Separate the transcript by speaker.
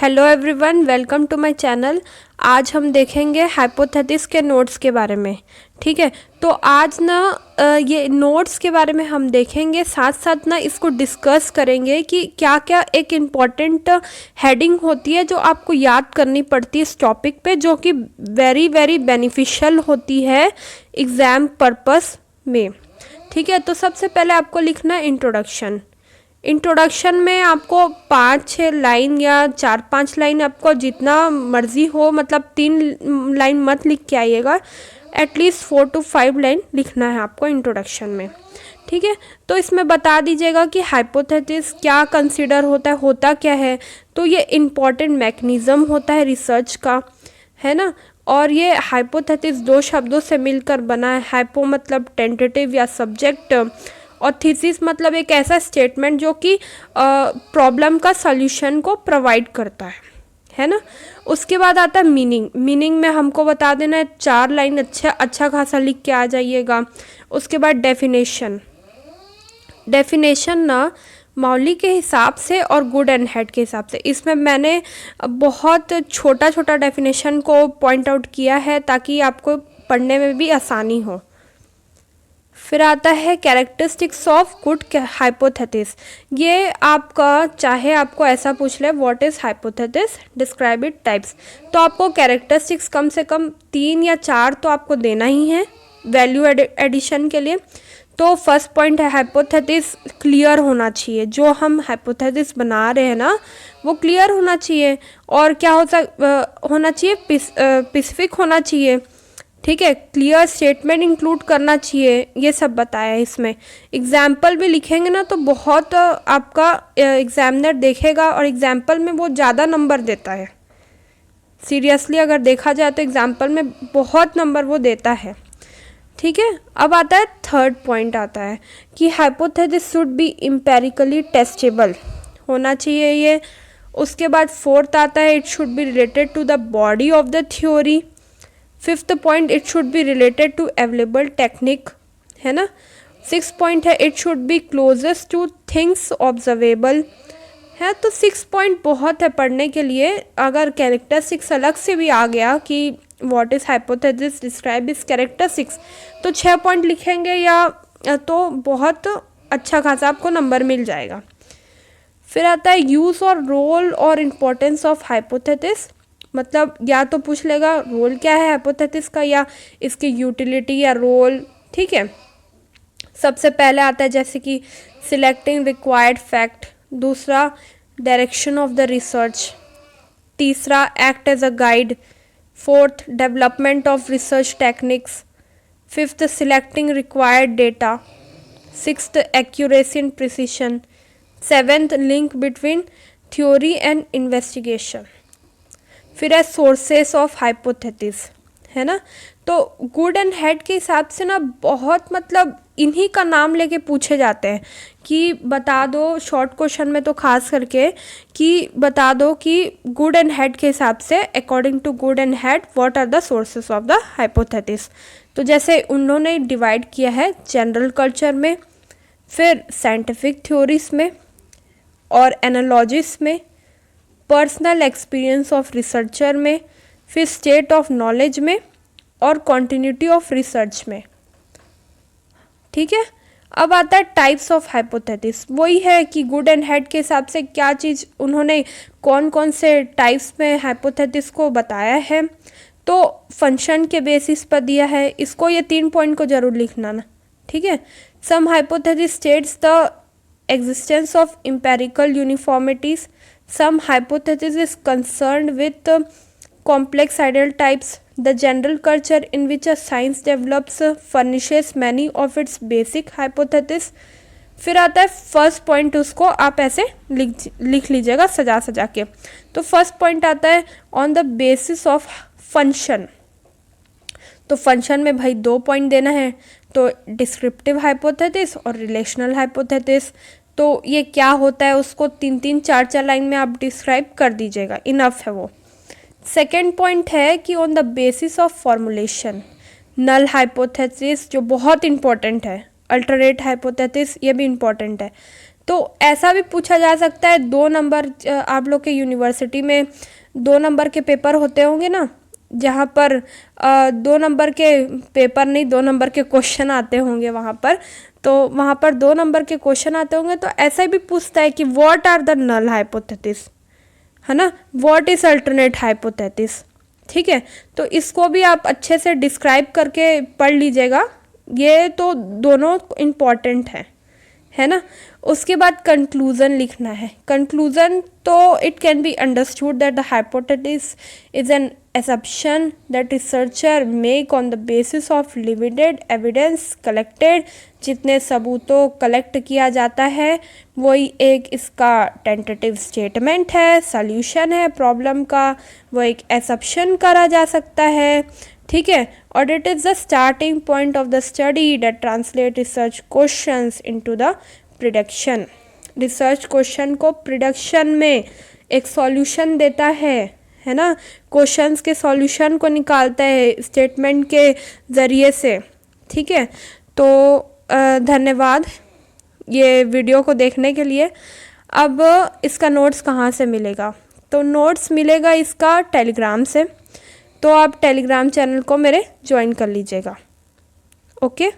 Speaker 1: Hello everyone, welcome to my channel. आज हम देखेंगे हाइपोथेसिस के नोट्स के बारे में। ठीक है, तो आज ना ये नोट्स के बारे में हम देखेंगे, साथ साथ ना इसको डिस्कस करेंगे कि क्या क्या एक इम्पॉर्टेंट हेडिंग होती है जो आपको याद करनी पड़ती है इस टॉपिक पे, जो कि वेरी वेरी बेनिफिशियल होती है एग्ज़ाम पर्पस में। ठीक है, तो सबसे पहले आपको लिखना है इंट्रोडक्शन। इंट्रोडक्शन में आपको 5-6 लाइन या 4-5 लाइन, आपको जितना मर्जी हो, मतलब 3 लाइन मत लिख के आइएगा, एटलीस्ट 4 to 5 लाइन लिखना है आपको इंट्रोडक्शन में। ठीक है, तो इसमें बता दीजिएगा कि हाइपोथेसिस क्या कंसिडर होता क्या है। तो ये इम्पॉर्टेंट मैकेनिज़्म होता है रिसर्च का, है ना। और ये हाइपोथेसिस 2 शब्दों से मिलकर बना है। हाइपो मतलब टेंटेटिव या सब्जेक्ट, और थीसिस मतलब एक ऐसा स्टेटमेंट जो कि प्रॉब्लम का सॉल्यूशन को प्रोवाइड करता है ना। उसके बाद आता है मीनिंग। मीनिंग में हमको बता देना है 4 लाइन अच्छा खासा लिख के आ जाइएगा। उसके बाद डेफिनेशन। डेफिनेशन ना मौलिक के हिसाब से और गुड एंड हैड के हिसाब से, इसमें मैंने बहुत छोटा छोटा डेफिनेशन को पॉइंट आउट किया है ताकि आपको पढ़ने में भी आसानी हो। फिर आता है कैरेक्टरिस्टिक्स ऑफ गुड हाइपोथेसिस। ये आपका, चाहे आपको ऐसा पूछ ले what is hypothesis, describe it types, तो आपको कैरेक्टरिस्टिक्स कम से कम 3 या 4 तो आपको देना ही है वैल्यू एडिशन के लिए। तो फर्स्ट पॉइंट है हाइपोथेसिस क्लियर होना चाहिए। जो हम हाइपोथेसिस बना रहे हैं ना, वो क्लियर होना चाहिए। और क्या होना चाहिए, स्पेसिफिक होना चाहिए। ठीक है, क्लियर स्टेटमेंट इंक्लूड करना चाहिए, ये सब बताया है इसमें। एग्जाम्पल भी लिखेंगे ना तो बहुत आपका एग्जामिनर देखेगा, और एग्जाम्पल में वो ज़्यादा नंबर देता है। सीरियसली अगर देखा जाए तो एग्जाम्पल में बहुत नंबर वो देता है। ठीक है, अब आता है थर्ड पॉइंट आता है कि hypothesis should be empirically testable होना चाहिए ये। उसके बाद फोर्थ आता है it should be related to the body of the theory. Fifth point it should be related to available technique, है ना। 6 पॉइंट है it should be closest to things observable है। तो 6 पॉइंट बहुत है पढ़ने के लिए। अगर कैरेक्टरिस्टिक्स अलग से भी आ गया कि what is hypothesis, describe is characteristics, तो 6 पॉइंट लिखेंगे या तो बहुत अच्छा खासा आपको नंबर मिल जाएगा। फिर आता है यूज़ और रोल और इम्पोर्टेंस ऑफ हाइपोथेसिस। मतलब या तो पूछ लेगा रोल क्या है हाइपोथेसिस का, या इसकी यूटिलिटी या रोल। ठीक है, सबसे पहले आता है जैसे कि सिलेक्टिंग रिक्वायर्ड फैक्ट, दूसरा डायरेक्शन ऑफ द रिसर्च, तीसरा act as a guide, fourth development of research techniques, fifth selecting required data, sixth accuracy and precision, seventh link between theory and investigation. फिर है सोर्सेस ऑफ हाइपोथेसिस, है ना। तो good and had के हिसाब से ना बहुत, मतलब इन्हीं का नाम लेके पूछे जाते हैं कि बता दो, शॉर्ट क्वेश्चन में तो खास करके, कि बता दो कि गुड एंड हैड के हिसाब से according to Goode and Hatt what are the sources of the hypothesis. तो जैसे उन्होंने डिवाइड किया है जनरल कल्चर में, फिर साइंटिफिक थ्योरीज में, और एनालॉजिस में, पर्सनल एक्सपीरियंस ऑफ रिसर्चर में, फिर स्टेट ऑफ नॉलेज में, और कॉन्टिन्यूटी ऑफ रिसर्च में। ठीक है, अब आता है टाइप्स ऑफ हाइपोथेसिस। वही है कि गुड एंड हैड के हिसाब से क्या चीज़ उन्होंने कौन कौन से टाइप्स में हाइपोथेसिस को बताया है। तो फंक्शन के बेसिस पर दिया है इसको, ये 3 पॉइंट को जरूर लिखना ना। ठीक है, some hypothesis states the existence of empirical uniformities. Some hypothesis is concerned with complex ideal types. The general culture in which a science develops furnishes many of its basic hypotheses. फिर आता है first point, उसको आप ऐसे लिख लीजिएगा सजा सजा के। तो फर्स्ट पॉइंट आता है on the basis of function. तो फंक्शन में भाई 2 पॉइंट देना है, तो डिस्क्रिप्टिव हाइपोथेसिस और रिलेशनल हाइपोथेसिस। तो ये क्या होता है उसको 3-3, 4-4 लाइन में आप डिस्क्राइब कर दीजिएगा, इनफ है वो। सेकेंड पॉइंट है कि on the basis of formulation, null hypothesis जो बहुत इंपॉर्टेंट है, अल्टरनेट हाइपोथेसिस ये भी इंपॉर्टेंट है। तो ऐसा भी पूछा जा सकता है 2 नंबर, आप लोग के यूनिवर्सिटी में 2 नंबर के पेपर होते होंगे ना, जहाँ पर 2 नंबर के पेपर नहीं, 2 नंबर के क्वेश्चन आते होंगे वहाँ पर। तो वहाँ पर 2 नंबर के क्वेश्चन आते होंगे, तो ऐसा भी पूछता है कि what are the null hypothesis, है ना, व्हाट इज अल्टरनेट हाइपोथेसिस। ठीक है, तो इसको भी आप अच्छे से डिस्क्राइब करके पढ़ लीजिएगा, ये तो दोनों इम्पॉर्टेंट है ना। उसके बाद कंक्लूजन लिखना है। कंक्लूजन तो it can be understood that the hypothesis is an assumption that researcher make on the basis of limited evidence collected। जितने सबूतों कलेक्ट किया जाता है वही एक इसका टेंटेटिव स्टेटमेंट है, सॉल्यूशन है प्रॉब्लम का, वो एक assumption करा जा सकता है। ठीक है, और it is the starting point of the study that translate research questions into the prediction. Research question को प्रिडिक्शन में एक सॉल्यूशन देता है ना, क्वेश्चंस के सॉल्यूशन को निकालता है स्टेटमेंट के ज़रिए से। ठीक है, तो धन्यवाद ये वीडियो को देखने के लिए। अब इसका नोट्स कहाँ से मिलेगा? तो नोट्स मिलेगा इसका टेलीग्राम से, तो आप टेलीग्राम चैनल को मेरे ज्वाइन कर लीजिएगा। ओके।